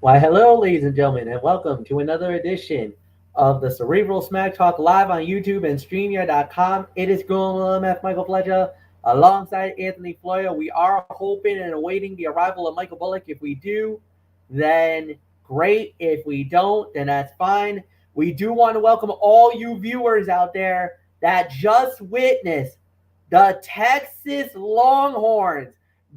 Why, hello, ladies and gentlemen, and welcome to another edition of the Cerebral Smack Talk live on YouTube and StreamYard.com. It is going MF Michael Fletcher alongside Anthony Floyer. We are hoping and awaiting the arrival of Michael Bullock. If we do, then great. If we don't, then that's fine. We do want to welcome all you viewers out there that just witnessed the Texas Longhorns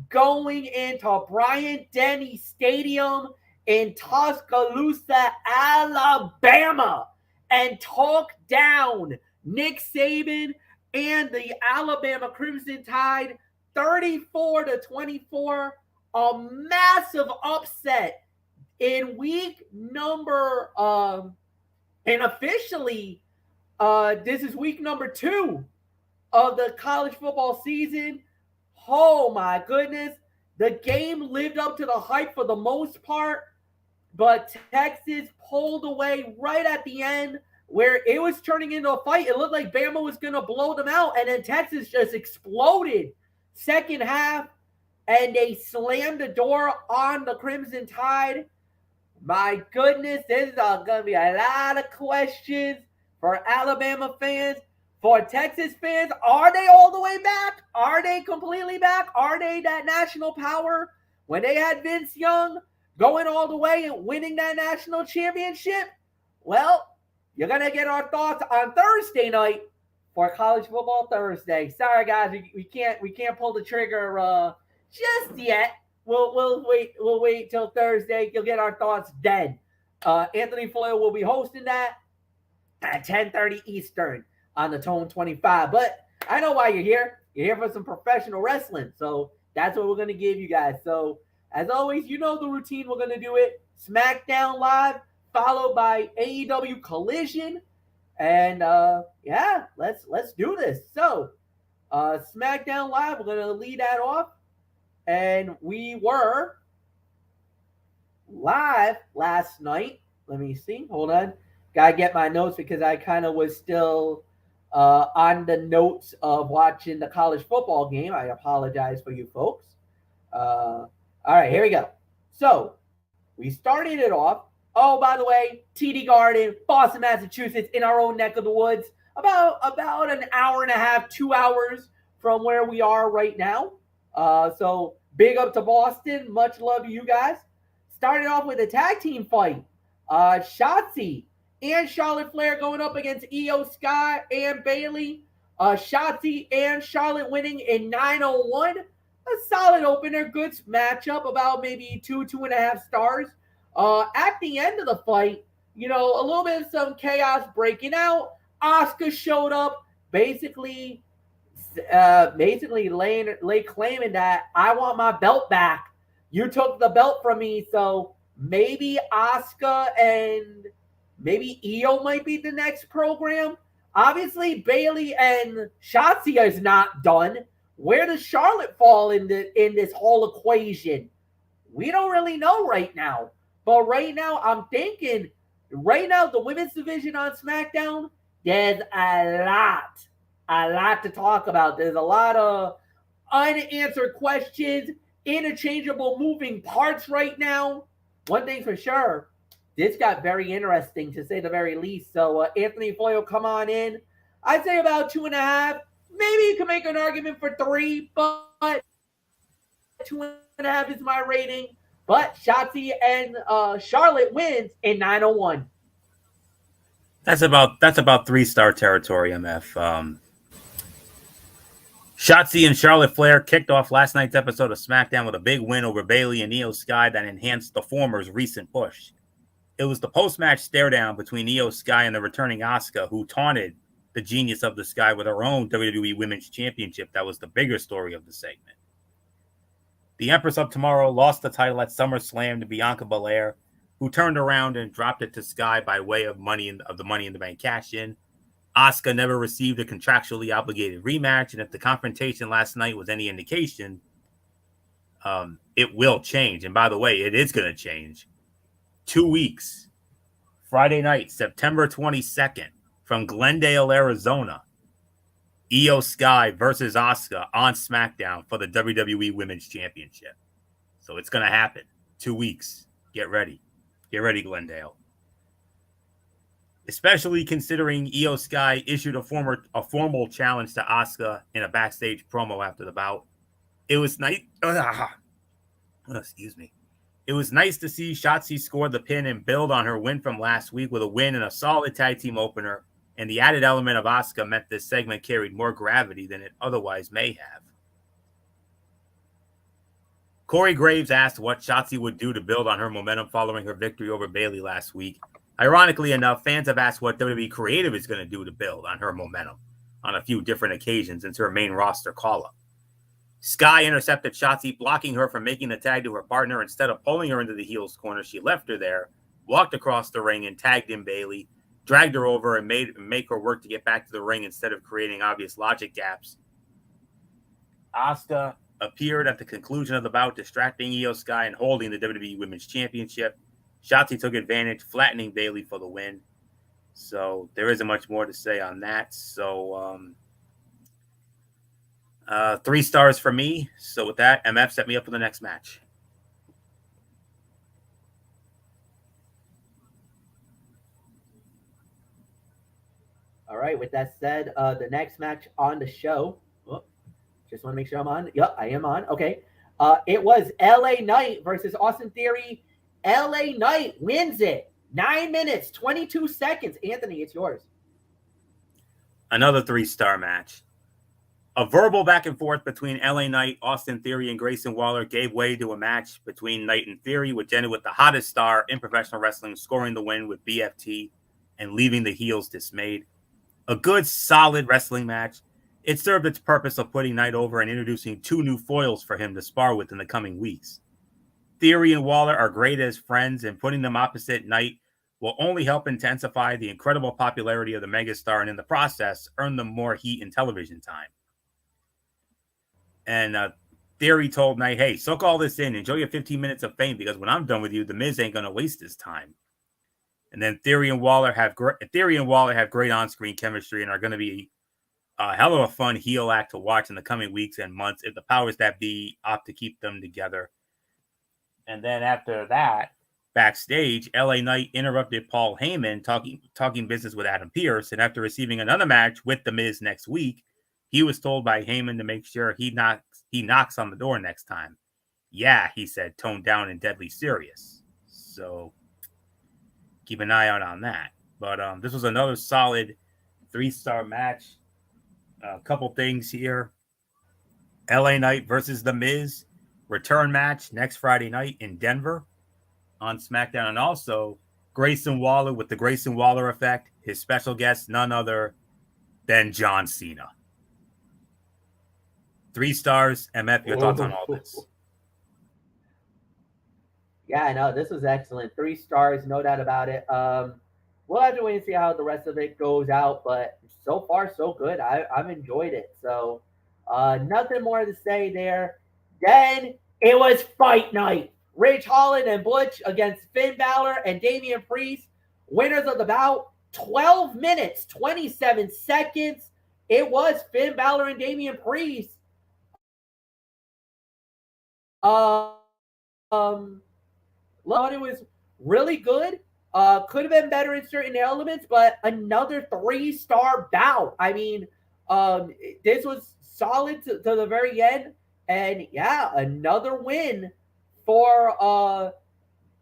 going into Bryant Denny Stadium in Tuscaloosa, Alabama, and talk down Nick Saban and the Alabama Crimson Tide 34-24, a massive upset in week number and officially this is week number 2 of the college football season. Oh my goodness. The game lived up to the hype for the most part, but Texas pulled away right at the end where it was turning into a fight. It looked like Bama was going to blow them out, and then Texas just exploded second half, and they slammed the door on the Crimson Tide. My goodness, this is going to be a lot of questions for Alabama fans. For Texas fans, are they all the way back? Are they completely back? Are they that national power when they had Vince Young going all the way and winning that national championship? Well, you're going to get our thoughts on Thursday night for College Football Thursday. Sorry, guys, we can't pull the trigger just yet. We'll wait till Thursday. You'll get our thoughts then. Anthony Floyer will be hosting that at 10:30 Eastern on the Tone 25. But I know why you're here. You're here for some professional wrestling. So that's what we're going to give you guys. So as always, you know the routine. We're going to do it. Smackdown Live, followed by AEW Collision. And yeah, let's do this. So Smackdown Live, we're going to lead that off. And we were live last night. Let me see. Hold on. Got to get my notes because I kind of was still on the notes of watching the college football game. I apologize for you folks. All right, here we go. So we started it off. Oh, by the way, TD Garden, Boston, Massachusetts, in our own neck of the woods, about an hour and a half, 2 hours from where we are right now. So big up to Boston. Much love to you guys. Started off with a tag team fight. Shotzi and Charlotte Flair going up against Io Sky and Bailey. Shotzi and Charlotte winning in 9:01. A solid opener, good matchup, about maybe 2.5 stars. At the end of the fight, you know, a little bit of some chaos breaking out. Asuka showed up, basically claiming that I want my belt back. You took the belt from me, so maybe Asuka and maybe Io might be the next program. Obviously, Bailey and Shotzi is not done. Where does Charlotte fall in this whole equation? We don't really know right now. But right now, I'm thinking, right now, the women's division on SmackDown, there's a lot to talk about. There's a lot of unanswered questions, interchangeable moving parts right now. One thing for sure, this got very interesting, to say the very least. So, Anthony Floyer, come on in. I'd say about 2.5. Maybe you can make an argument for 3, but 2.5 is my rating. But Shotzi and Charlotte wins in 9:01. That's about 3-star territory, MF. Shotzi and Charlotte Flair kicked off last night's episode of SmackDown with a big win over Bailey and Io Sky that enhanced the former's recent push. It was the post-match stare-down between Io Sky and the returning Asuka, who taunted the genius of the Sky with her own WWE Women's Championship. That was the bigger story of the segment. The Empress of Tomorrow lost the title at SummerSlam to Bianca Belair, who turned around and dropped it to Sky by way of the Money in the Bank cash-in. Asuka never received a contractually obligated rematch, and if the confrontation last night was any indication, it will change. And by the way, it is going to change. 2 weeks, Friday night, September 22nd, from Glendale, Arizona, Io Sky versus Asuka on SmackDown for the WWE Women's Championship. So it's going to happen. 2 weeks. Get ready. Get ready, Glendale. Especially considering Io Sky issued a formal challenge to Asuka in a backstage promo after the bout. It was nice. Excuse me. It was nice to see Shotzi score the pin and build on her win from last week with a win and a solid tag team opener. And the added element of Asuka meant this segment carried more gravity than it otherwise may have. Corey Graves asked what Shotzi would do to build on her momentum following her victory over Bayley last week. Ironically enough, fans have asked what WWE Creative is going to do to build on her momentum on a few different occasions since her main roster call-up. Sky intercepted Shotzi, blocking her from making the tag to her partner. Instead of pulling her into the heels corner, she left her there, walked across the ring and tagged in Bayley, dragged her over and make her work to get back to the ring instead of creating obvious logic gaps. Asuka appeared at the conclusion of the bout, distracting Io Sky and holding the WWE Women's Championship. Shotzi took advantage, flattening Bayley for the win. So there isn't much more to say on that. So 3 stars for me. So with that, MF set me up for the next match. All right. With that said, the next match on the show. Just want to make sure I'm on. Yep, I am on. Okay. It was LA Knight versus Austin Theory. LA Knight wins it. 9 minutes, 22 seconds. Anthony, it's yours. Another 3-star match. A verbal back and forth between LA Knight, Austin Theory, and Grayson Waller gave way to a match between Knight and Theory, which ended with the hottest star in professional wrestling scoring the win with BFT and leaving the heels dismayed. A good, solid wrestling match. It served its purpose of putting Knight over and introducing 2 new foils for him to spar with in the coming weeks. Theory and Waller are great as friends, and putting them opposite Knight will only help intensify the incredible popularity of the megastar and in the process earn them more heat and television time. And Theory told Knight, hey, soak all this in. Enjoy your 15 minutes of fame because when I'm done with you, The Miz ain't going to waste his time. And then Theory and Waller have great on-screen chemistry and are going to be a hell of a fun heel act to watch in the coming weeks and months if the powers that be opt to keep them together. And then after that, backstage, LA Knight interrupted Paul Heyman talking business with Adam Pearce. And after receiving another match with The Miz next week, he was told by Heyman to make sure he knocks on the door next time. Yeah, he said, toned down and deadly serious. So keep an eye out on that. But this was another solid 3-star match. A couple things here. LA Knight versus The Miz. Return match next Friday night in Denver on SmackDown. And also Grayson Waller with the Grayson Waller effect. His special guest, none other than John Cena. 3 stars. MF, your thoughts on all this? Yeah, I know. This was excellent. 3 stars, no doubt about it. We'll have to wait and see how the rest of it goes out, but so far, so good. I've enjoyed it. So nothing more to say there. Then it was fight night. Ridge Holland and Butch against Finn Balor and Damian Priest. Winners of the bout, 12 minutes, 27 seconds. It was Finn Balor and Damian Priest. Thought it was really good. Could have been better in certain elements, but another 3-star bout. I mean, this was solid to the very end. And yeah, another win for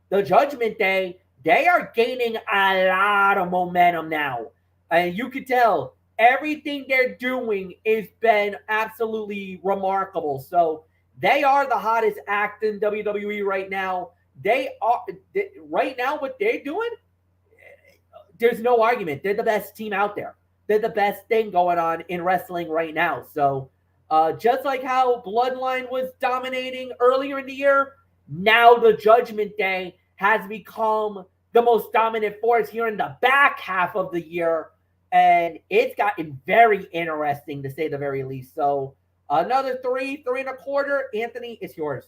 the Judgment Day. They are gaining a lot of momentum now. And you could tell everything they're doing has been absolutely remarkable. So they are the hottest act in WWE right now. Right now, what they're doing, there's no argument. They're the best team out there. They're the best thing going on in wrestling right now. So just like how Bloodline was dominating earlier in the year, now the Judgment Day has become the most dominant force here in the back half of the year. And it's gotten very interesting, to say the very least. So another 3.25. Anthony, it's yours.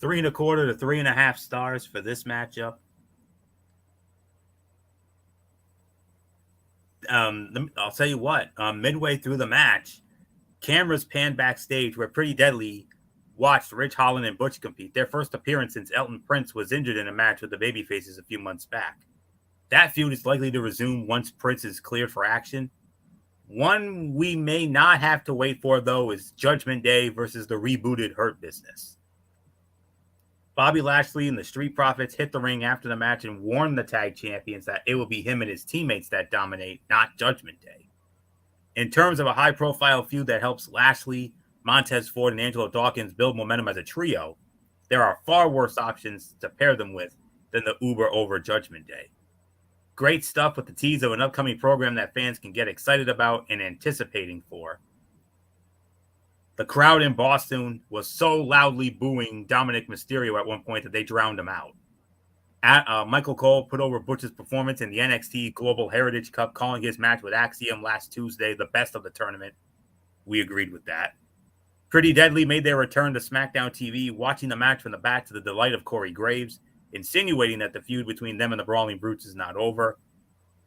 3.25 to 3.5 stars for this matchup. I'll tell you what, midway through the match, cameras panned backstage where Pretty Deadly watched Rich Holland and Butch compete, their first appearance since Elton Prince was injured in a match with the Babyfaces a few months back. That feud is likely to resume once Prince is cleared for action. One we may not have to wait for, though, is Judgment Day versus the rebooted Hurt Business. Bobby Lashley and the Street Profits hit the ring after the match and warned the tag champions that it will be him and his teammates that dominate, not Judgment Day. In terms of a high-profile feud that helps Lashley, Montez Ford, and Angelo Dawkins build momentum as a trio, there are far worse options to pair them with than the Uber over Judgment Day. Great stuff with the tease of an upcoming program that fans can get excited about and anticipating for. The crowd in Boston was so loudly booing Dominic Mysterio at one point that they drowned him out. Michael Cole put over Butch's performance in the NXT Global Heritage Cup, calling his match with Axiom last Tuesday the best of the tournament. We agreed with that. Pretty Deadly made their return to SmackDown TV, watching the match from the back to the delight of Corey Graves, insinuating that the feud between them and the Brawling Brutes is not over.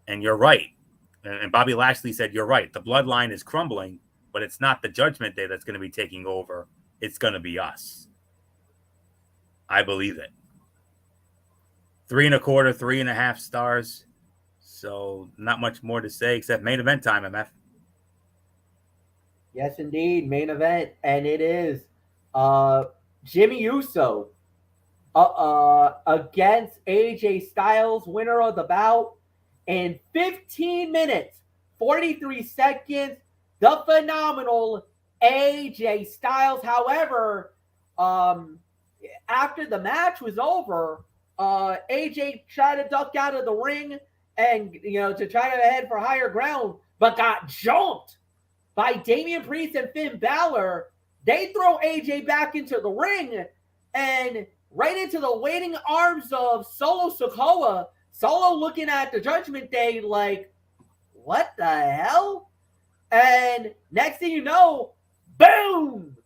And you're right. And Bobby Lashley said, you're right. The bloodline is crumbling, but it's not the Judgment Day that's going to be taking over. It's going to be us. I believe it. 3.25, 3.5 stars. So not much more to say except main event time, MF. Yes, indeed. Main event. And it is Jimmy Uso against AJ Styles, winner of the bout, in 15 minutes, 43 seconds, the phenomenal AJ Styles. However, after the match was over, AJ tried to duck out of the ring and, to try to head for higher ground, but got jumped by Damian Priest and Finn Balor. They throw AJ back into the ring and right into the waiting arms of Solo Sikoa. Solo looking at the Judgment Day like, what the hell? And next thing you know, boom!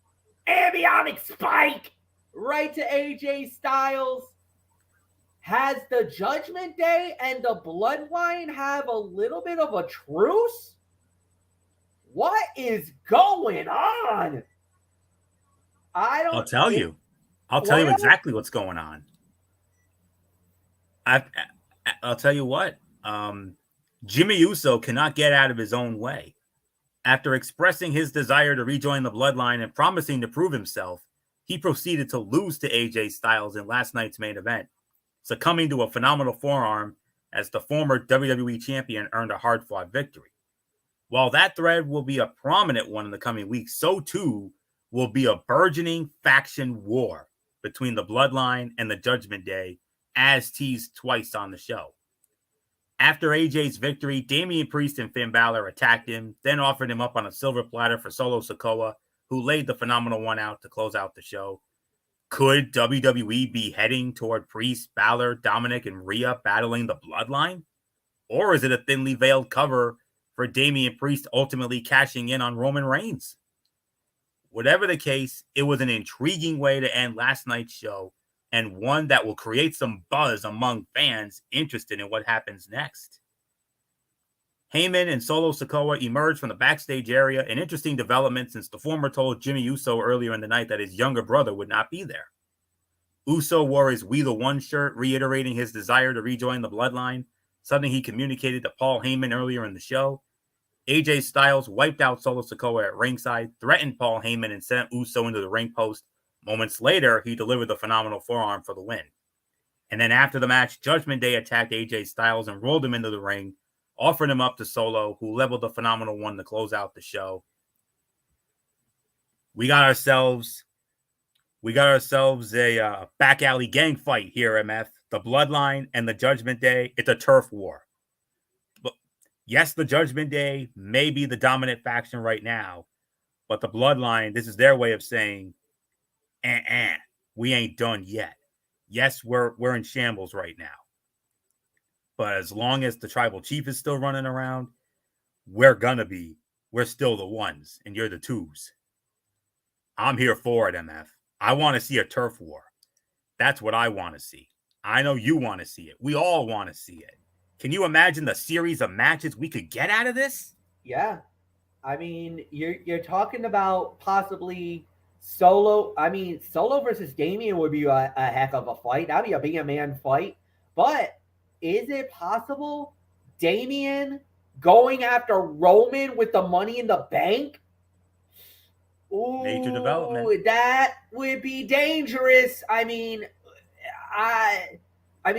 Ambionic spike right to AJ Styles. Has the Judgment Day and the Bloodline have a little bit of a truce? What is going on? I'll tell you exactly what's going on. I'll tell you what. Jimmy Uso cannot get out of his own way. After expressing his desire to rejoin the Bloodline and promising to prove himself, he proceeded to lose to AJ Styles in last night's main event, succumbing to a phenomenal forearm as the former WWE champion earned a hard-fought victory. While that thread will be a prominent one in the coming weeks, so too will be a burgeoning faction war between the Bloodline and the Judgment Day, as teased twice on the show. After AJ's victory, Damian Priest and Finn Balor attacked him, then offered him up on a silver platter for Solo Sikoa, who laid the phenomenal one out to close out the show. Could WWE be heading toward Priest, Balor, Dominic, and Rhea battling the Bloodline? Or is it a thinly veiled cover for Damian Priest ultimately cashing in on Roman Reigns? Whatever the case, it was an intriguing way to end last night's show, and one that will create some buzz among fans interested in what happens next. Heyman and Solo Sikoa emerged from the backstage area, an interesting development since the former told Jimmy Uso earlier in the night that his younger brother would not be there. Uso wore his We the One shirt, reiterating his desire to rejoin the Bloodline, something he communicated to Paul Heyman earlier in the show. AJ Styles wiped out Solo Sikoa at ringside, threatened Paul Heyman, and sent Uso into the ring post. Moments later, he delivered the phenomenal forearm for the win. And then after the match, Judgment Day attacked AJ Styles and rolled him into the ring, offered him up to Solo, who leveled the phenomenal one to close out the show. We got ourselves a back alley gang fight here, MF. The Bloodline and the Judgment Day. It's a turf war. But yes, the Judgment Day may be the dominant faction right now, but the Bloodline, this is their way of saying, we ain't done yet. Yes, we're in shambles right now. But as long as the tribal chief is still running around, we're still the ones, and you're the twos. I'm here for it, MF. I want to see a turf war. That's what I want to see. I know you want to see it. We all want to see it. Can you imagine the series of matches we could get out of this? Yeah. I mean, you're talking about possibly Solo versus Damian would be a heck of a fight. That'd be a being a man fight. But is it possible Damian going after Roman with the money in the bank? Major development. Ooh, that would be dangerous. I mean, I would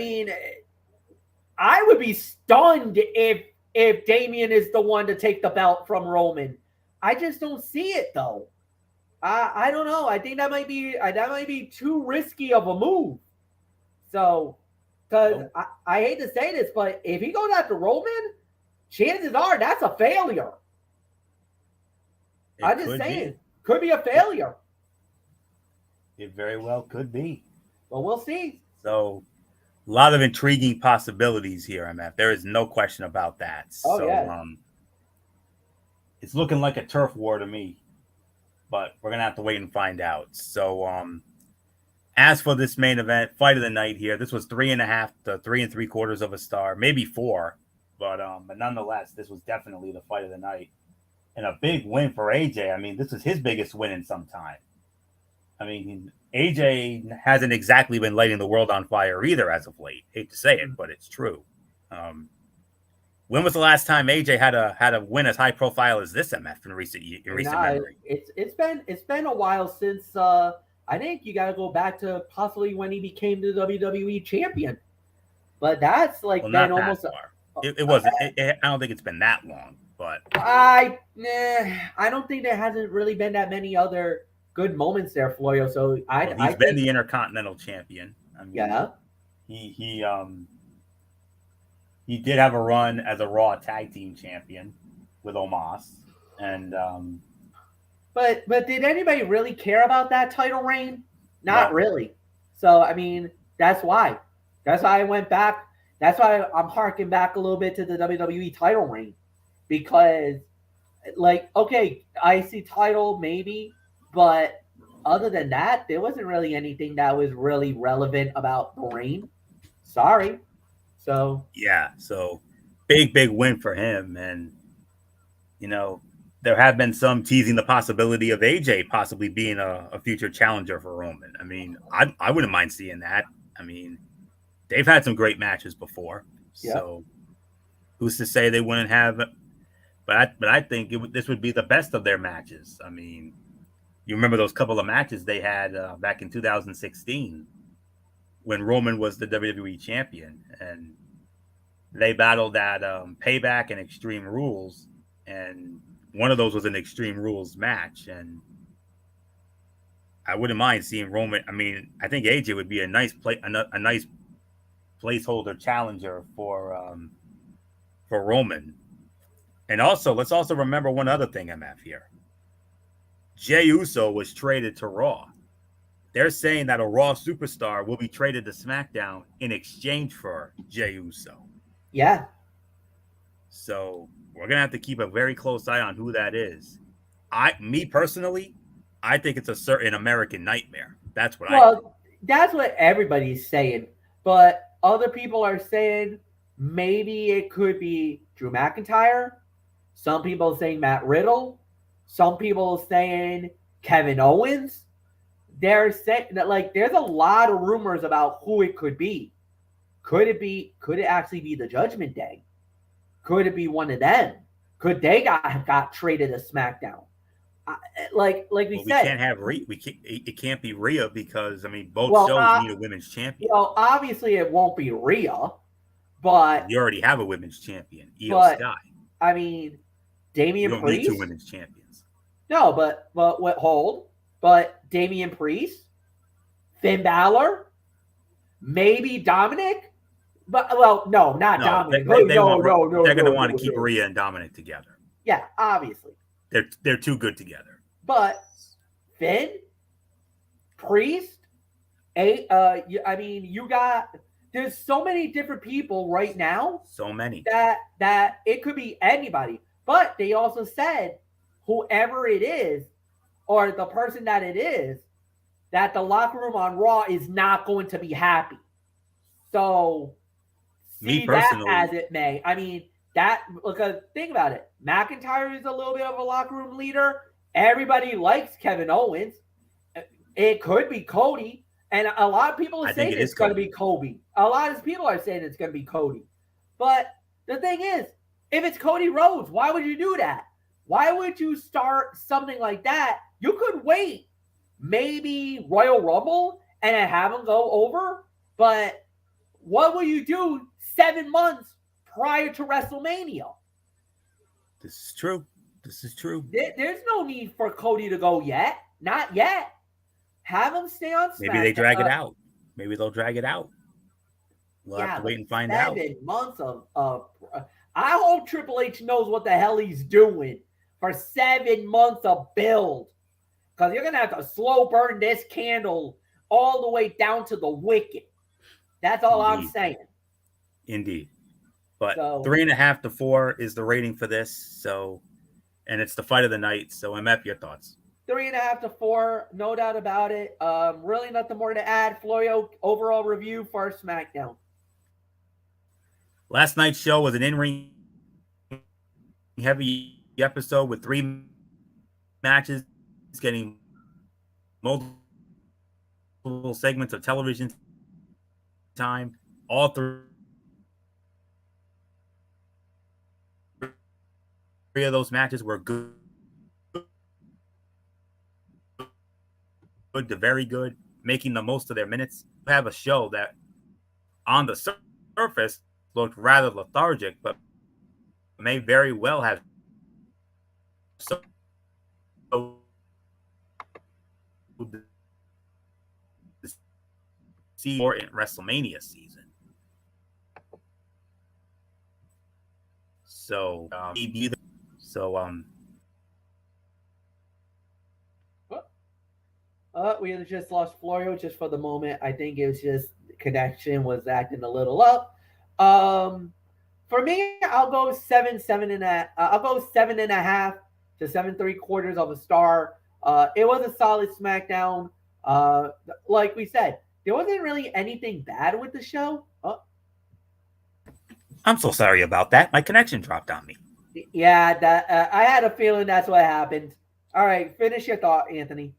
be stunned if Damian is the one to take the belt from Roman. I just don't see it though. I don't know. I think that might be too risky of a move. So, because I hate to say this, but if he goes after Roman, chances are that's a failure. I'm just saying, could be a failure. It very well could be. But we'll see. So, a lot of intriguing possibilities here, MF. There is no question about that. It's looking like a turf war to me, but we're gonna have to wait and find out. So, as for this main event, fight of the night here, this was 3.5 to 3 3/4 of a star, maybe 4, but nonetheless, this was definitely the fight of the night, and a big win for AJ. I mean, this is his biggest win in some time. I mean, AJ hasn't exactly been lighting the world on fire either as of late. Hate to say it, but it's true. When was the last time AJ had a win as high profile as this, MF, in recent memory? It's been a while since I think you got to go back to possibly when he became the WWE champion. But that's like been almost. It wasn't. I don't think it's been that long, but I don't think there hasn't really been that many other good moments there, Florio. So he's been the Intercontinental Champion. I mean, yeah. He did have a run as a Raw Tag Team Champion with Omos, and but did anybody really care about that title reign? Not really. So I mean, that's why I went back. That's why I'm harking back a little bit to the WWE title reign, because like, okay, IC title maybe, but other than that, there wasn't really anything that was really relevant about the reign. Sorry. So yeah, so big win for him, and there have been some teasing the possibility of AJ possibly being a future challenger for Roman. I mean, I wouldn't mind seeing that. I mean, they've had some great matches before, so who's to say they wouldn't have? But I think this would be the best of their matches. I mean, you remember those couple of matches they had back in 2016. When Roman was the WWE champion, and they battled at Payback and Extreme Rules, and one of those was an Extreme Rules match, and I wouldn't mind seeing Roman. I mean, I think AJ would be a nice placeholder challenger for Roman. And also, let's also remember one other thing, MF, here. Jey Uso was traded to Raw. They're saying that a Raw superstar will be traded to SmackDown in exchange for Jey Uso. Yeah. So we're gonna have to keep a very close eye on who that is. Me personally, I think it's a certain American Nightmare. That's what I think. That's what everybody's saying. But other people are saying maybe it could be Drew McIntyre. Some people are saying Matt Riddle. Some people are saying Kevin Owens. They're saying that, like, there's a lot of rumors about who it could be. Could it actually be the Judgment Day? Could it be one of them? Could they got traded to SmackDown? Like we said, can't have it can't be Rhea, because I mean both shows need a women's champion. Well, obviously it won't be Rhea, but you already have a women's champion, Io Sky. I mean, Damian you don't Priest. Need 2 women's champions. No, but hold. But Damian Priest, Finn Balor, maybe Dominic. But no, not Dominic. They're going to want to keep Rhea and Dominic together. Yeah, obviously. They're too good together. But Finn, Priest, I mean, you got. There's so many different people right now. So many that it could be anybody. But they also said whoever it is, or the person that it is, that the locker room on Raw is not going to be happy. So, see that as it may. I mean, because think about it. McIntyre is a little bit of a locker room leader. Everybody likes Kevin Owens. It could be Cody. And a lot of people are saying it's going to be Kobe. A lot of people are saying it's going to be Cody. But the thing is, if it's Cody Rhodes, why would you do that? Why would you start something like that? You could wait maybe Royal Rumble and have him go over. But what will you do 7 months prior to WrestleMania? This is true. There's no need for Cody to go yet. Not yet. Have him stay on SmackDown. Maybe they drag it out. Maybe they'll drag it out. We'll have to wait and find out. 7 months of I hope Triple H knows what the hell he's doing for 7 months of build. Because you're going to have to slow burn this candle all the way down to the wicket. That's all I'm saying. Indeed. But 3.5 to 4 is the rating for this. So, and it's the fight of the night. So, MF, your thoughts? 3.5 to 4, no doubt about it. Really nothing more to add. Florio, overall review for SmackDown. Last night's show was an in-ring heavy episode with 3 matches, getting multiple segments of television time. All 3 of those matches were good to very good, making the most of their minutes. We have a show that on the surface looked rather lethargic, but may very well have so important WrestleMania season. So we just lost Florio just for the moment. I think it was just connection was acting a little up. For me, I'll go 7.5 to 7.75 of a star. It was a solid SmackDown. Like we said, there wasn't really anything bad with the show. I'm so sorry about that. My connection dropped on me. Yeah, that I had a feeling that's what happened. All right, finish your thought, Anthony.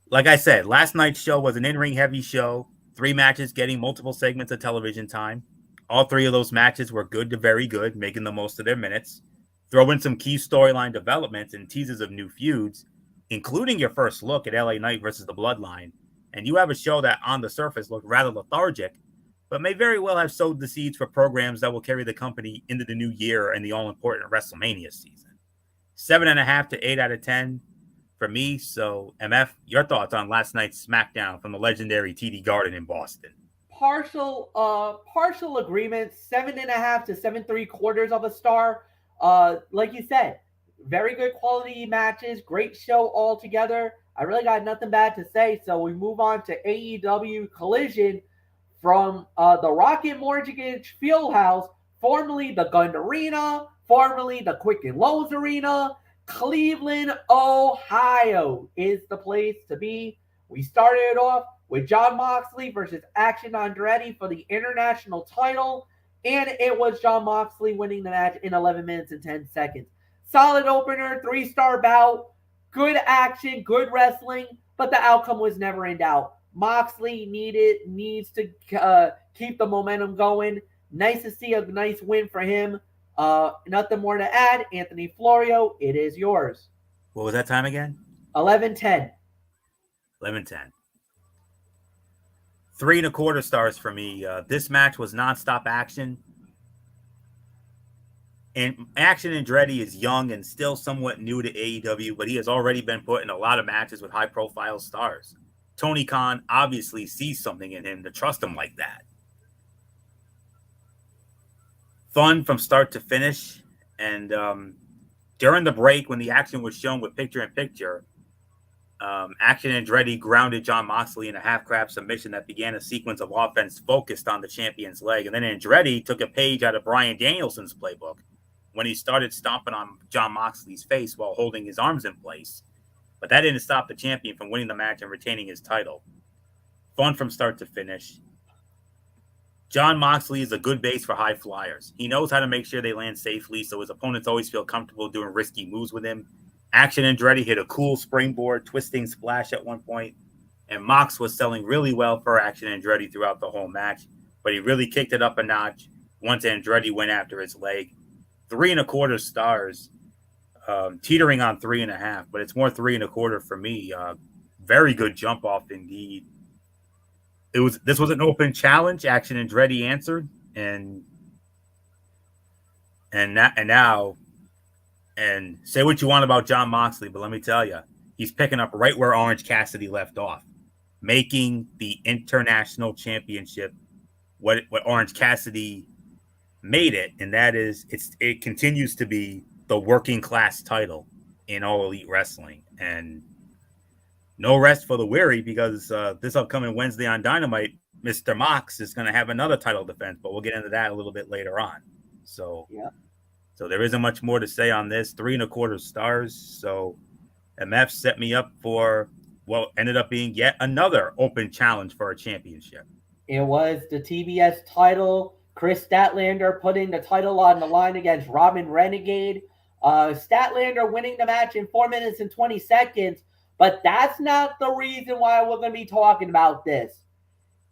Like I said, last night's show was an in-ring heavy show. 3 matches getting multiple segments of television time. All 3 of those matches were good to very good, making the most of their minutes. Throw in some key storyline developments and teases of new feuds, including your first look at LA Knight versus the Bloodline. And you have a show that on the surface looked rather lethargic, but may very well have sowed the seeds for programs that will carry the company into the new year and the all-important WrestleMania season. 7.5 to 8 out of 10 for me. So, MF, your thoughts on last night's SmackDown from the legendary TD Garden in Boston? Partial agreement. 7.5 to 7.75 of a star. Like you said, very good quality matches, great show altogether. I really got nothing bad to say. So we move on to AEW Collision from the Rocket Mortgage Fieldhouse, formerly the Gund Arena, formerly the Quicken Loans Arena. Cleveland, Ohio is the place to be. We started it off with Jon Moxley versus Action Andretti for the international title, and it was Jon Moxley winning the match in 11 minutes and 10 seconds. Solid opener, 3-star bout, good action, good wrestling, but the outcome was never in doubt. Moxley needs to keep the momentum going. Nice to see a nice win for him. Nothing more to add. Anthony Florio, it is yours. What was that time again? 11:10. 11:10. 3.25 stars for me. This match was nonstop action. And Action Andretti is young and still somewhat new to AEW, but he has already been put in a lot of matches with high-profile stars. Tony Khan obviously sees something in him to trust him like that. Fun from start to finish. And during the break, when the action was shown with picture-in-picture, Action Andretti grounded Jon Moxley in a half-crab submission that began a sequence of offense focused on the champion's leg. And then Andretti took a page out of Bryan Danielson's playbook when he started stomping on Jon Moxley's face while holding his arms in place. But that didn't stop the champion from winning the match and retaining his title. Fun from start to finish. Jon Moxley is a good base for high flyers. He knows how to make sure they land safely, so his opponents always feel comfortable doing risky moves with him. Action Andretti hit a cool springboard, twisting splash at one point, and Mox was selling really well for Action Andretti throughout the whole match, but he really kicked it up a notch once Andretti went after his leg. 3.25 stars, teetering on 3.5, but it's more 3.25 for me. Very good jump off indeed. This was an open challenge. Action Andretti answered, and now say what you want about Jon Moxley, but let me tell you, he's picking up right where Orange Cassidy left off, making the International Championship what Orange Cassidy made it, and that is it continues to be the working class title in All Elite Wrestling. And no rest for the weary, because this upcoming Wednesday on Dynamite, Mr. Mox is going to have another title defense, but we'll get into that a little bit later on. So yeah. So there isn't much more to say on this. 3.25 stars. So MF set me up for what ended up being yet another open challenge for a championship. It was the TBS title. Chris Statlander putting the title on the line against Robin Renegade. Statlander winning the match in 4 minutes and 20 seconds. But that's not the reason why we're going to be talking about this.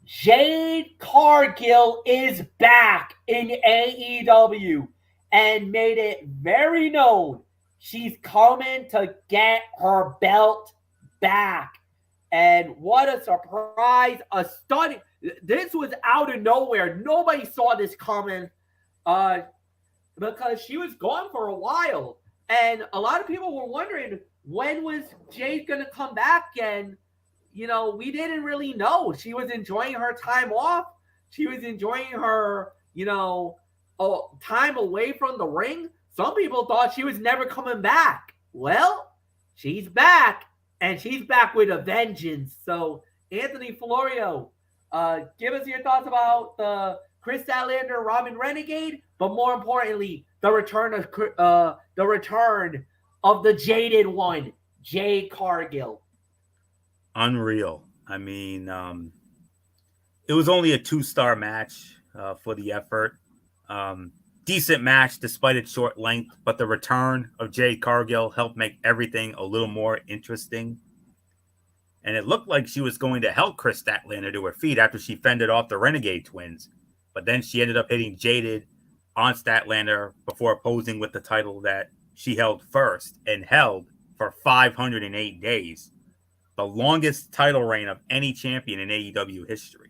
Jade Cargill is back in AEW and made it very known she's coming to get her belt back. And what a surprise, a stunning. This was out of nowhere. Nobody saw this coming because she was gone for a while. And a lot of people were wondering, when was Jade going to come back? And, we didn't really know. She was enjoying her time off. She was enjoying her, time away from the ring. Some people thought she was never coming back. Well, she's back, and she's back with a vengeance. So, Anthony Florio, give us your thoughts about the Chris Statlander, Robin Renegade, but more importantly, the return of the jaded one, Jade Cargill. Unreal. I mean, it was only a 2-star match for the effort. Decent match despite its short length, but the return of Jade Cargill helped make everything a little more interesting. And it looked like she was going to help Chris Statlander to her feet after she fended off the Renegade Twins. But then she ended up hitting Jaded on Statlander before posing with the title that she held first and held for 508 days. The longest title reign of any champion in AEW history.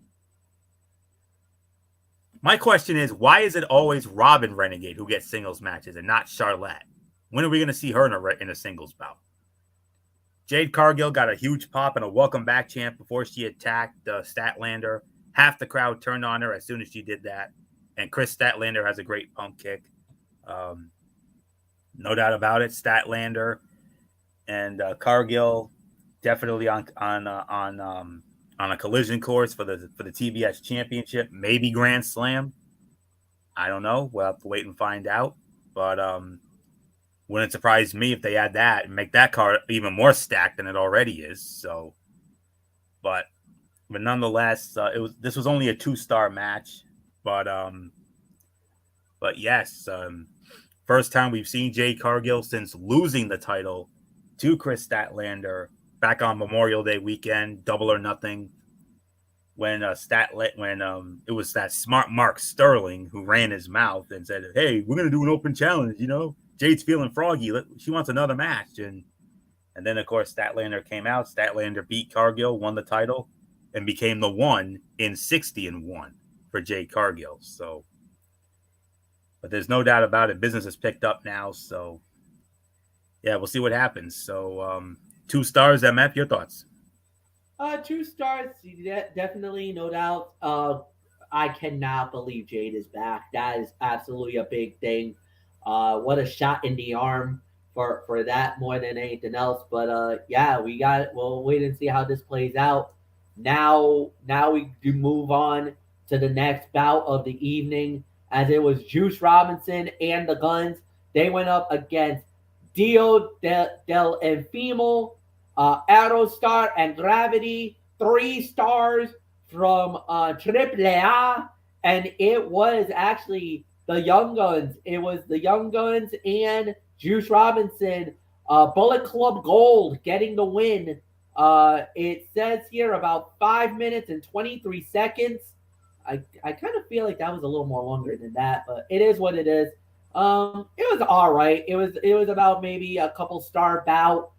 My question is, why is it always Robin Renegade who gets singles matches and not Charlotte? When are we going to see her in a singles bout? Jade Cargill got a huge pop and a welcome back chant before she attacked Statlander. Half the crowd turned on her as soon as she did that. And Chris Statlander has a great pump kick. No doubt about it. Statlander and Cargill definitely on a collision course for the TBS Championship, maybe Grand Slam. I don't know. We'll have to wait and find out. But wouldn't surprise me if they add that and make that card even more stacked than it already is. So, but nonetheless, this was only a 2-star match. But yes, first time we've seen Jade Cargill since losing the title to Chris Statlander back on Memorial Day weekend, Double or Nothing, when it was that smart Mark Sterling who ran his mouth and said, "Hey, we're gonna do an open challenge. Jade's feeling froggy. She wants another match." And then of course Statlander came out. Statlander beat Cargill, won the title, and became the 1 in 60-1 for Jade Cargill. So, but there's no doubt about it. Business has picked up now. So, yeah, we'll see what happens. So, 2 stars, MF, your thoughts? 2 stars, definitely, no doubt. I cannot believe Jade is back. That is absolutely a big thing. What a shot in the arm for that more than anything else. But yeah, we'll wait and see how this plays out. Now we do move on to the next bout of the evening, as it was Juice Robinson and the Guns. They went up against Dio del Infimo, Aerostar, and Gravity. 3 stars from AAA, and it was actually the Young Guns. It was the Young Guns and Juice Robinson Bullet Club Gold getting the win. It says here about 5 minutes and 23 seconds. I kind of feel like that was a little more longer than that, but it is what it is. It was all right. It was about maybe a couple star bout.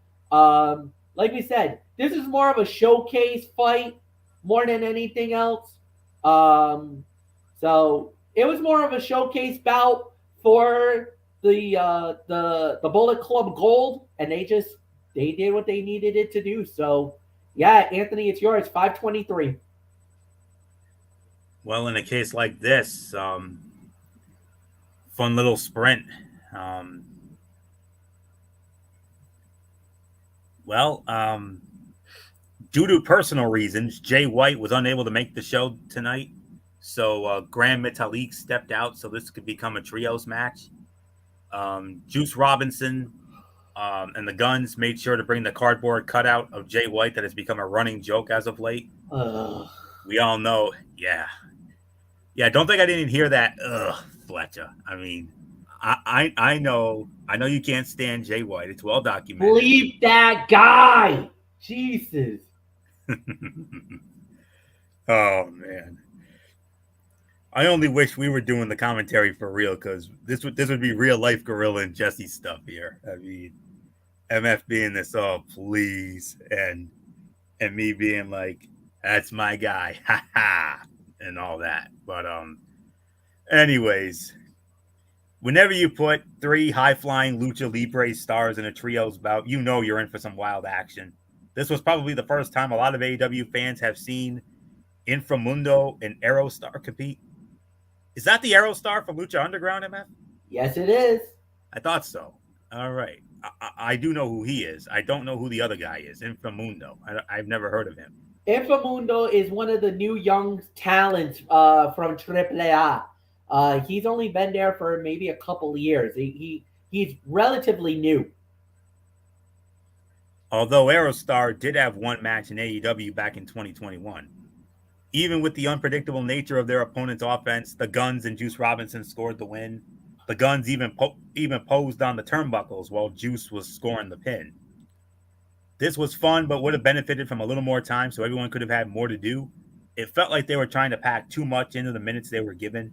Like we said, this is more of a showcase fight more than anything else. Um, so it was more of a showcase bout for the Bullet Club Gold, and they did what they needed it to do. So yeah, Anthony, it's yours. 523. Well, in a case like this, fun little sprint. Um, well, due to personal reasons, Jay White was unable to make the show tonight. So Grand Metalik stepped out so this could become a trios match. Juice Robinson and the Guns made sure to bring the cardboard cutout of Jay White that has become a running joke as of late. We all know, yeah. Don't think I didn't hear that. Fletcher. I mean, I know you can't stand Jay White. It's well documented. Bleep that guy. Jesus. Oh man. I only wish we were doing the commentary for real, because this would be real life Gorilla and Jesse stuff here. I mean, MF being this, oh please, and me being like, that's my guy, ha ha, and all that. But anyways, whenever you put 3 high flying Lucha Libre stars in a trios bout, you know you're in for some wild action. This was probably the first time a lot of AEW fans have seen Inframundo and Aerostar compete. Is that the Aerostar from Lucha Underground, MF? Yes, it is. I thought so. All right. I do know who he is. I don't know who the other guy is, Inframundo. I've never heard of him. Inframundo is one of the new young talents from AAA. He's only been there for maybe a couple of years. He's relatively new. Although Aerostar did have one match in AEW back in 2021. Even with the unpredictable nature of their opponent's offense, the Guns and Juice Robinson scored the win. The Guns even posed on the turnbuckles while Juice was scoring the pin. This was fun, but would have benefited from a little more time so everyone could have had more to do. It felt like they were trying to pack too much into the minutes they were given.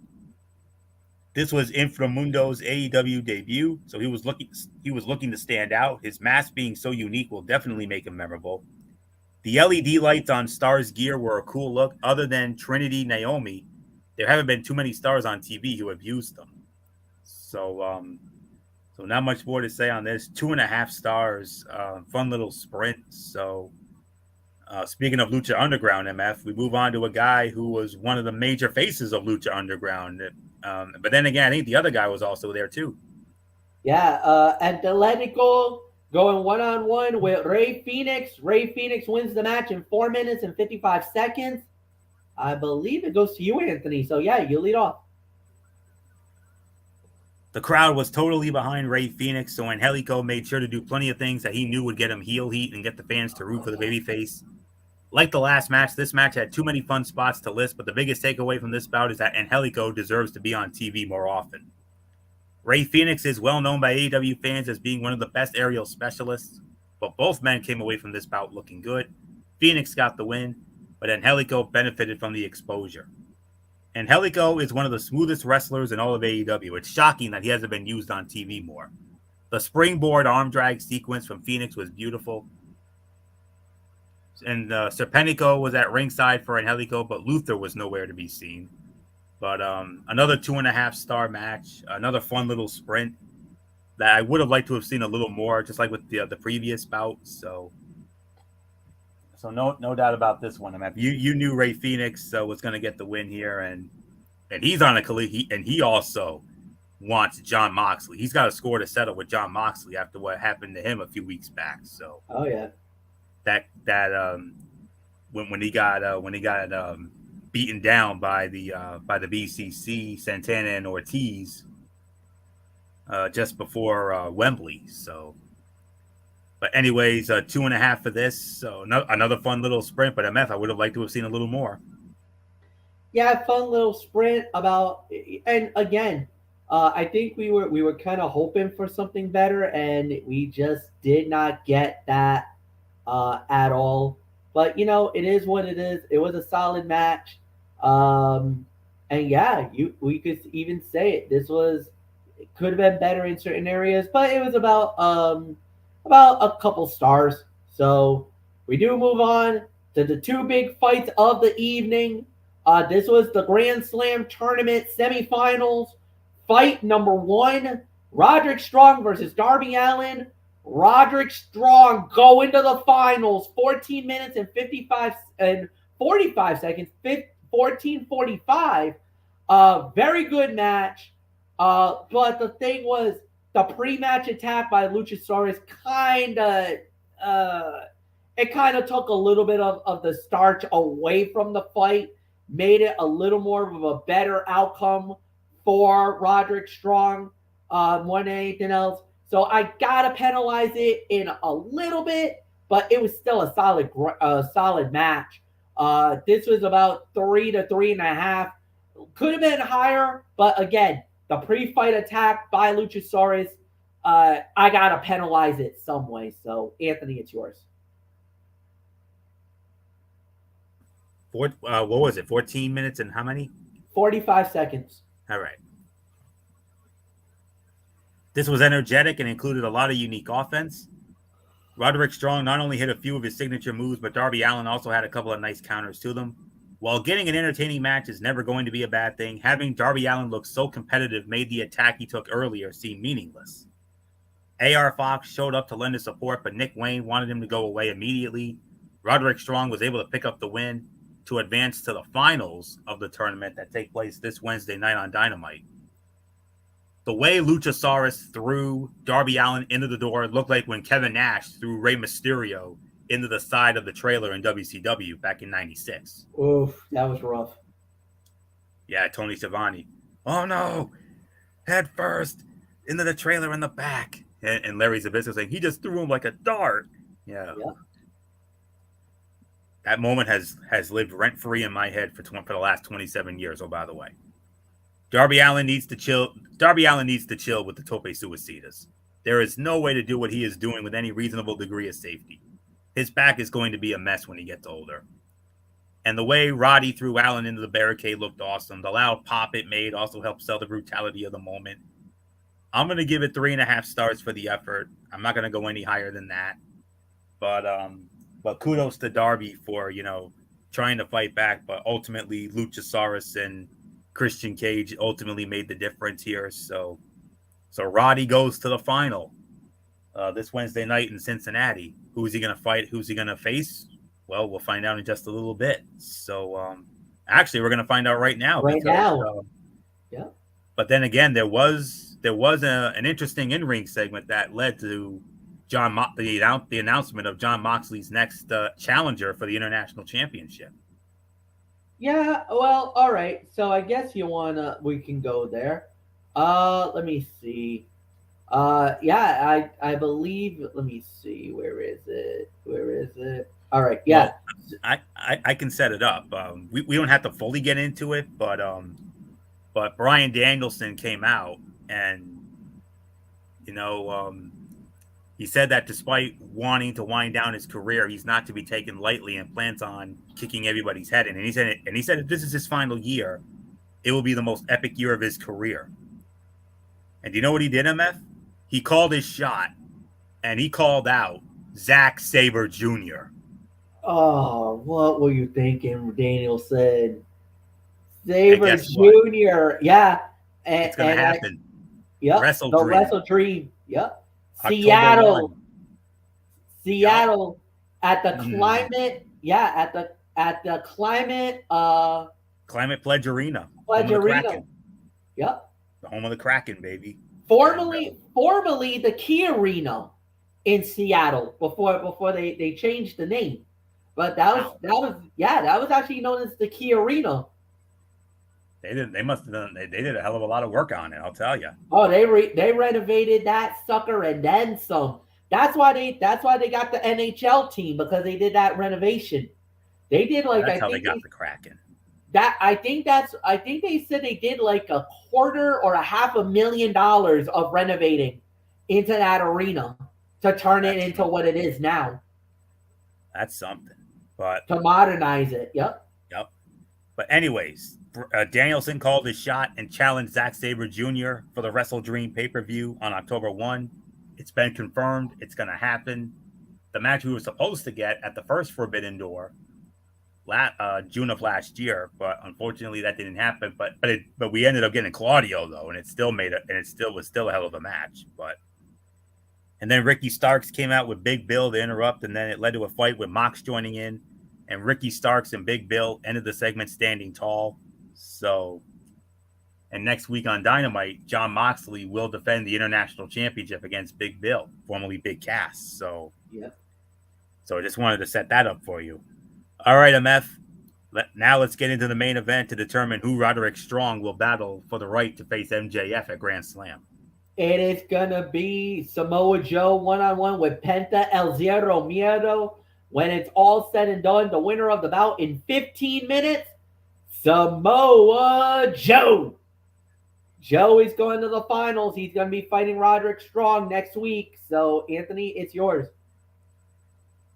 This was Inframundo's AEW debut, so he was looking to stand out. His mask being so unique will definitely make him memorable. The LED lights on Star's gear were a cool look. Other than Trinity Naomi, there haven't been too many stars on TV who have used them. So not much more to say on this. 2.5 stars. Fun little sprint. So speaking of Lucha Underground, MF, we move on to a guy who was one of the major faces of Lucha Underground. But then again, I think the other guy was also there too. Yeah, Atletico going one-on-one with Rey Fenix. Rey Fenix wins the match in 4 minutes and 55 seconds. I believe it goes to you, Anthony. So, yeah, you lead off. The crowd was totally behind Rey Fenix, so Angelico made sure to do plenty of things that he knew would get him heel heat and get the fans to root for the babyface. Like the last match, this match had too many fun spots to list, but the biggest takeaway from this bout is that Angelico deserves to be on TV more often. Rey Fenix is well known by AEW fans as being one of the best aerial specialists, but both men came away from this bout looking good. Fenix got the win, but Angelico benefited from the exposure. Angelico is one of the smoothest wrestlers in all of AEW. It's shocking that he hasn't been used on TV more. The springboard arm drag sequence from Fenix was beautiful. And Serpentico was at ringside for Angelico, but Luther was nowhere to be seen. But another 2.5 star match, another fun little sprint that I would have liked to have seen a little more, just like with the previous bout. So no doubt about this one. I mean, you knew Rey Fenix was going to get the win here, and he's on a and he also wants Jon Moxley. He's got a score to settle with Jon Moxley after what happened to him a few weeks back. So oh yeah, that when he got beaten down by the BCC, Santana and Ortiz just before Wembley. So, but anyways, 2.5 for this. So another fun little sprint. But MF, I would have liked to have seen a little more. Yeah, fun little sprint about, and again, I think we were kind of hoping for something better, and we just did not get that at all. But it is what it is. It was a solid match, and yeah, we could even say it. It could have been better in certain areas, but it was about a couple stars. So we do move on to the two big fights of the evening. This was the Grand Slam tournament semifinals. Fight number one: Roderick Strong versus Darby Allin. Roderick Strong go into the finals 14 minutes and 55 and 45 seconds, 14:45. Very good match. But the thing was, the pre-match attack by Luchasaurus uh, kind of took a little bit of the starch away from the fight, made it a little more of a better outcome for Roderick Strong more than anything else. So I gotta penalize it in a little bit, but it was still a solid match. This was about 3 to 3.5. Could have been higher, but again, the pre-fight attack by Luchasaurus, I gotta penalize it some way. So Anthony, it's yours. What was it? 14 minutes and how many? 45 seconds. All right. This was energetic and included a lot of unique offense. Roderick Strong not only hit a few of his signature moves, but Darby Allin also had a couple of nice counters to them. While getting an entertaining match is never going to be a bad thing, having Darby Allin look so competitive made the attack he took earlier seem meaningless. AR Fox showed up to lend his support, but Nick Wayne wanted him to go away immediately. Roderick Strong was able to pick up the win to advance to the finals of the tournament that take place this Wednesday night on Dynamite. The way Luchasaurus threw Darby Allin into the door looked like when Kevin Nash threw Rey Mysterio into the side of the trailer in WCW back in '96. Oof, that was rough. Yeah, Tony Schiavone. Oh no, head first into the trailer in the back. And Larry Zbyszko saying he just threw him like a dart. Yeah. That moment has lived rent free in my head for the last 27 years. Oh, by the way, Darby Allin needs to chill. Darby Allin needs to chill with the tope suicidas. There is no way to do what he is doing with any reasonable degree of safety. His back is going to be a mess when he gets older. And the way Roddy threw Allin into the barricade looked awesome. The loud pop it made also helped sell the brutality of the moment. I'm going to give it 3.5 stars for the effort. I'm not going to go any higher than that. But kudos to Darby for, trying to fight back. But ultimately, Luchasaurus and Christian Cage ultimately made the difference here. So Roddy goes to the final this Wednesday night in Cincinnati. Who's he going to fight? Who's he going to face? Well, we'll find out in just a little bit. So actually, we're going to find out right now. Yeah. But then again, there was an interesting in-ring segment that led to the announcement of Jon Moxley's next challenger for the International Championship. Yeah, well, all right. So I guess we can go there. Let me see. Yeah, I believe. Let me see. Where is it? All right. Yeah. Well, I can set it up. We don't have to fully get into it, but Bryan Danielson came out and he said that despite wanting to wind down his career, he's not to be taken lightly and plans on kicking everybody's head in. And he said if this is his final year, it will be the most epic year of his career. And do you know what he did, MF? He called his shot, and he called out Zack Sabre Jr. Oh, what were you thinking? Daniel said Sabre Jr. Yeah, it's gonna happen. Yep. Wrestle Dream. Yep. Seattle at the Climate. Yeah, at the Climate. Climate Pledge Arena. Yep. The home of the Kraken, baby. Formerly the Key Arena in Seattle before they changed the name. But that was actually known as the Key Arena. They did a hell of a lot of work on it, I'll tell you. Oh, they renovated that sucker and then some. That's why they got the NHL team, because they did that renovation. They did That's how they got the Kraken. I think they said they did like a quarter or a $500,000 of renovating into that arena to turn it into what it is now. That's something. But to modernize it. Yep. But anyways, Danielson called his shot and challenged Zack Sabre Jr. for the Wrestle Dream pay-per-view on October 1. It's been confirmed. It's going to happen. The match we were supposed to get at the first Forbidden Door, June of last year, but unfortunately that didn't happen. But we ended up getting Claudio though, and it still was a hell of a match. And then Ricky Starks came out with Big Bill to interrupt, and then it led to a fight with Mox joining in, and Ricky Starks and Big Bill ended the segment standing tall. So, and next week on Dynamite, Jon Moxley will defend the International Championship against Big Bill, formerly Big Cass. So, yeah. So I just wanted to set that up for you. All right, MF. Now let's get into the main event to determine who Roderick Strong will battle for the right to face MJF at Grand Slam. It is going to be Samoa Joe one-on-one with Penta El Zero Miedo. When it's all said and done, the winner of the bout in 15 minutes, Samoa Joe. Joe is going to the finals. He's going to be fighting Roderick Strong next week. So, Anthony, it's yours.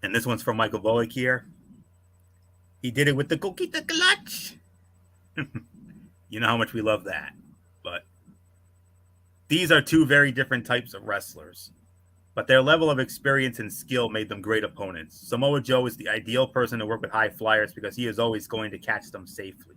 And this one's from Michael Bullock here. He did it with the Coquita Clutch. You know how much we love that. But these are two very different types of wrestlers. But their level of experience and skill made them great opponents. Samoa Joe is the ideal person to work with high flyers because he is always going to catch them safely.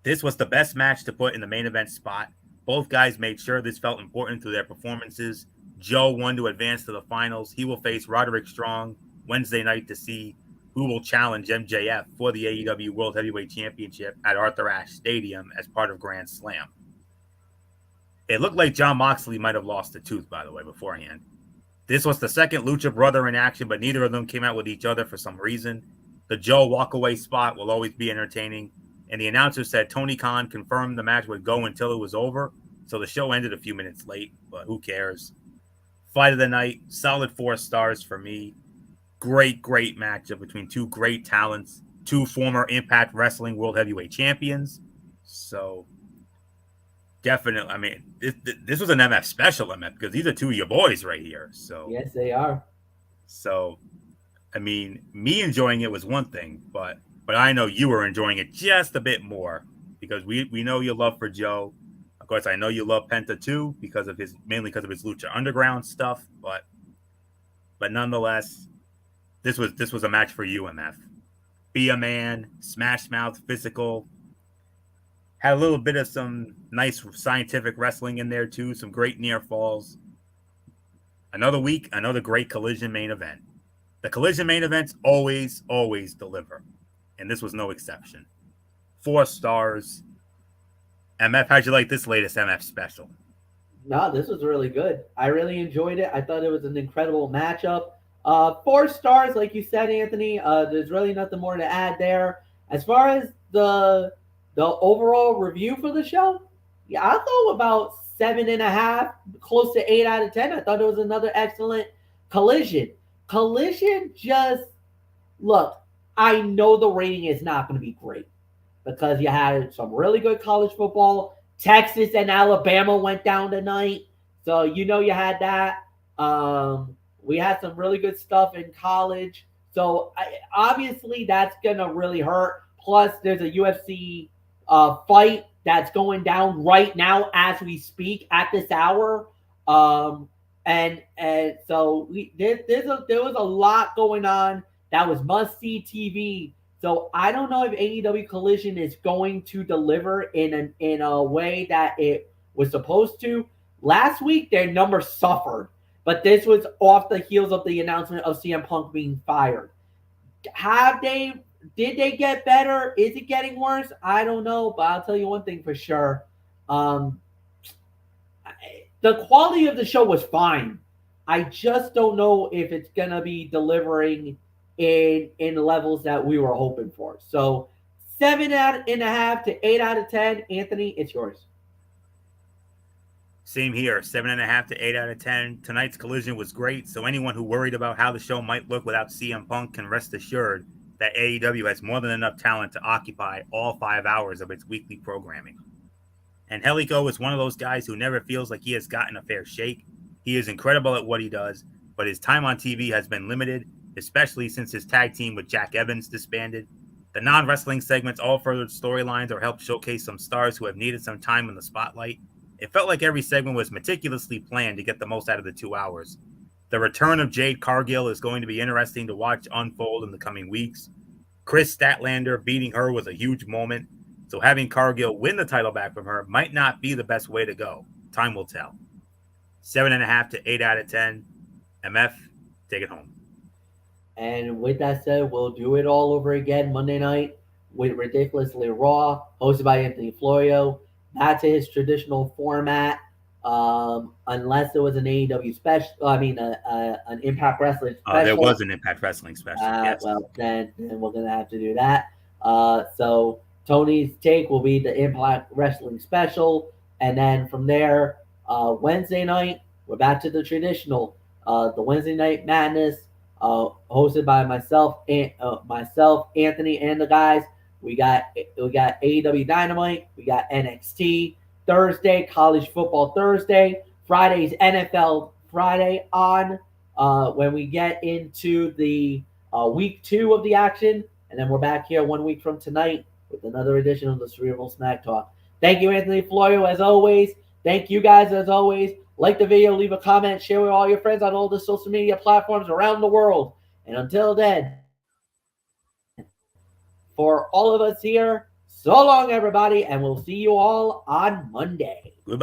This was the best match to put in the main event spot. Both guys made sure this felt important through their performances. Joe won to advance to the finals. He will face Roderick Strong Wednesday night to see who will challenge MJF for the AEW World Heavyweight Championship at Arthur Ashe Stadium as part of Grand Slam. It looked like Jon Moxley might have lost a tooth, by the way, beforehand. This was the second Lucha Brother in action, but neither of them came out with each other for some reason. The Joe walkaway spot will always be entertaining, and the announcer said Tony Khan confirmed the match would go until it was over, so the show ended a few minutes late, but who cares? Fight of the night, solid 4 stars for me. Great matchup between two great talents, two former Impact Wrestling World Heavyweight Champions. So, definitely, I mean, this was an MF special, MF, because these are two of your boys right here. So yes, they are. So, I mean, me enjoying it was one thing, but I know you were enjoying it just a bit more because we know your love for Joe. Of course, I know you love Penta too mainly because of his Lucha Underground stuff, but nonetheless, this was a match for you, MF. Be a man, smash mouth, physical. Had a little bit of some nice scientific wrestling in there too, some great near falls. Another week, another great Collision main event. The Collision main events always deliver, and this was no exception. 4 stars. MF, how'd you like this latest MF special? No, this was really good. I really enjoyed it. I thought it was an incredible matchup. 4 stars, like you said, Anthony. There's really nothing more to add there. As far as the overall review for the show, yeah, I'll go about 7.5, close to 8 out of 10. I thought it was another excellent Collision. Collision just look. I know the rating is not going to be great because you had some really good college football. Texas and Alabama went down tonight, so you know you had that. We had some really good stuff in college. So obviously that's going to really hurt. Plus there's a UFC fight that's going down right now as we speak at this hour. And so there was a lot going on that was must-see TV. So I don't know if AEW Collision is going to deliver in a way that it was supposed to. Last week, their numbers suffered. But this was off the heels of the announcement of CM Punk being fired. Did they get better? Is it getting worse? I don't know, but I'll tell you one thing for sure. The quality of the show was fine. I just don't know if it's going to be delivering in levels that we were hoping for. So 7.5 to 8 out of 10. Anthony, it's yours. Same here, 7.5 to 8 out of 10. Tonight's Collision was great, so anyone who worried about how the show might look without CM Punk can rest assured that AEW has more than enough talent to occupy all 5 hours of its weekly programming. Angelico is one of those guys who never feels like he has gotten a fair shake. He is incredible at what he does, but his time on TV has been limited, especially since his tag team with Jack Evans disbanded. The non-wrestling segments all furthered storylines or helped showcase some stars who have needed some time in the spotlight. It felt like every segment was meticulously planned to get the most out of the 2 hours. The return of Jade Cargill is going to be interesting to watch unfold in the coming weeks. Chris Statlander beating her was a huge moment, so having Cargill win the title back from her might not be the best way to go. Time will tell. 7.5 to 8 out of 10. MF, take it home. And with that said, we'll do it all over again Monday night with Ridiculously Raw, hosted by Anthony Florio. Back to his traditional format, unless there was an AEW special. An Impact Wrestling special. There was an Impact Wrestling special. Yes. Well, then we're gonna have to do that. So Tony's take will be the Impact Wrestling special, and then from there, Wednesday night we're back to the traditional, the Wednesday Night Madness. Hosted by myself, Anthony, and the guys. We got AEW Dynamite. We got NXT Thursday, College Football Thursday, Friday's NFL Friday on. When we get into the week 2 of the action, and then we're back here 1 week from tonight with another edition of the Cerebral Smack Talk. Thank you, Anthony Florio, as always. Thank you guys, as always. Like the video, leave a comment, share with all your friends on all the social media platforms around the world. And until then, for all of us here, so long, everybody, and we'll see you all on Monday. Goodbye.